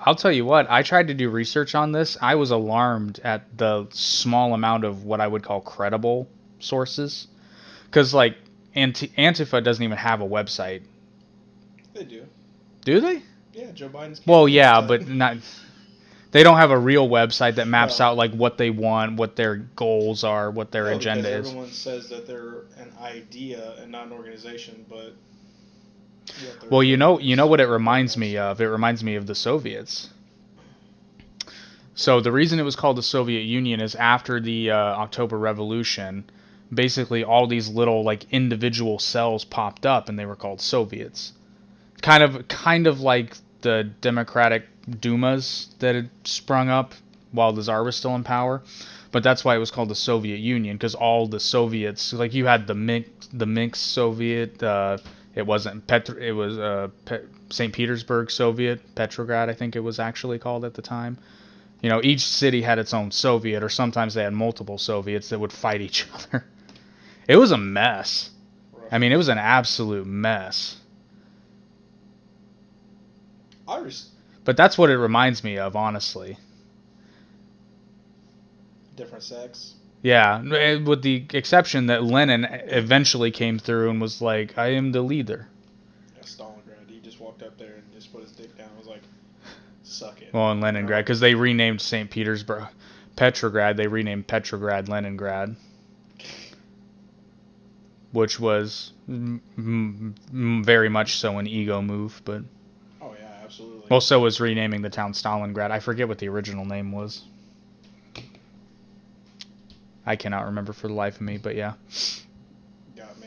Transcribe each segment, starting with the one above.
I'll tell you what, I tried to do research on this. I was alarmed at the small amount of what I would call credible sources. Because, like, Antifa doesn't even have a website. They do. Do they? Yeah, Joe Biden's. Well, yeah, but not. They don't have a real website that maps No. out like what they want, what their goals are, what their No, agenda because is. everyone says that they're an idea and not an organization, but Well, you know what it reminds me of? It reminds me of the Soviets. So the reason it was called the Soviet Union is after the October Revolution, basically all these little like individual cells popped up and they were called Soviets. Kind of like the Democratic Dumas that had sprung up while the Tsar was still in power. But that's why it was called the Soviet Union, because all the Soviets, like you had the Minsk Soviet, it wasn't it was St. Petersburg Soviet, Petrograd I think it was actually called at the time. You know, each city had its own Soviet, or sometimes they had multiple Soviets that would fight each other. It was a mess. I mean, it was an absolute mess. But that's what it reminds me of, honestly. Different sex. Yeah, with the exception that Lenin eventually came through and was like, I am the leader. Yeah, Stalingrad. He just walked up there and just put his dick down and was like, suck it. Well, in Leningrad, because they renamed St. Petersburg, Petrograd, they renamed Petrograd Leningrad. Which was very much so an ego move, but... Oh, yeah, absolutely. Well, so was renaming the town Stalingrad. I forget what the original name was. I cannot remember for the life of me, but yeah. Got me.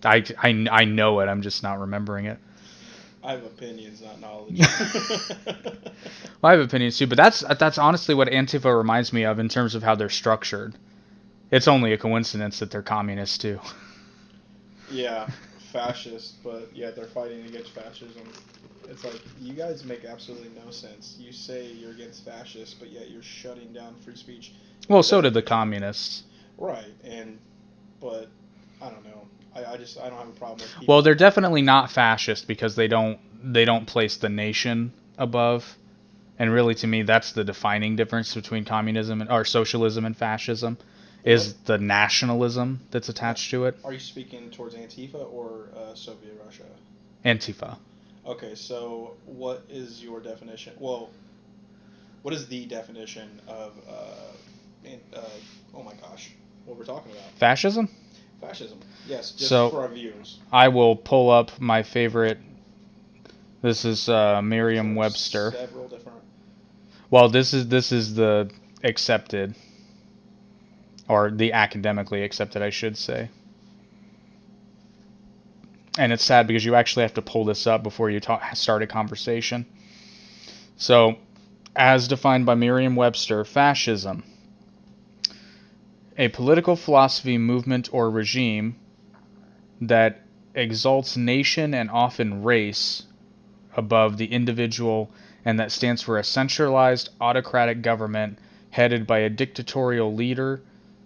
I know it, I'm just not remembering it. I have opinions, not knowledge. Well, I have opinions too, but that's honestly what Antifa reminds me of in terms of how they're structured. It's only a coincidence that they're communists too. Yeah, fascist, but yeah, they're fighting against fascism. It's like, you guys make absolutely no sense. You say you're against fascists, but yet you're shutting down free speech. Well, so did the communists. Right, but I don't know. I don't have a problem with people. Well, they're definitely not fascist because they don't place the nation above. And really, to me, that's the defining difference between communism or socialism and fascism, is the nationalism that's attached to it. Are you speaking towards Antifa or Soviet Russia? Antifa. Okay, so what is your definition? Well, what is the definition of oh my gosh, what we're talking about? Fascism? Fascism. Yes, just so, for our viewers. I will pull up my favorite. This is Merriam-Webster. Several different. Well, this is the accepted, or the academically accepted, I should say. And it's sad because you actually have to pull this up before you start a conversation. So, as defined by Merriam-Webster, fascism: a political philosophy, movement, or regime that exalts nation and often race above the individual, and that stands for a centralized autocratic government headed by a dictatorial leader,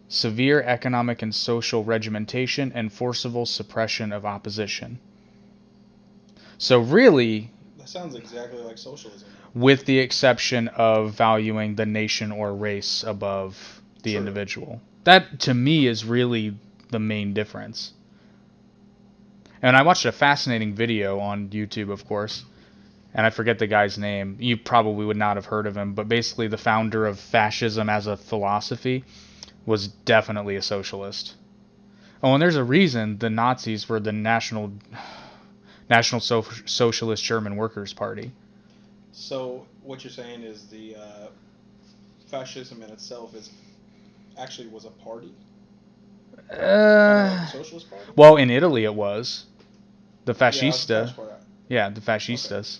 severe economic and social regimentation, and forcible suppression of opposition. So really... That sounds exactly like socialism. With the exception of valuing the nation or race above the individual. That, to me, is really the main difference. And I watched a fascinating video on YouTube, of course, and I forget the guy's name. You probably would not have heard of him, but basically the founder of fascism as a philosophy was definitely a socialist. Oh, and there's a reason the Nazis were the National Socialist German Workers' Party. So what you're saying is the fascism in itself was a party? Like a socialist party? Well, in Italy it was. The Fascista. Yeah, the Fascistas.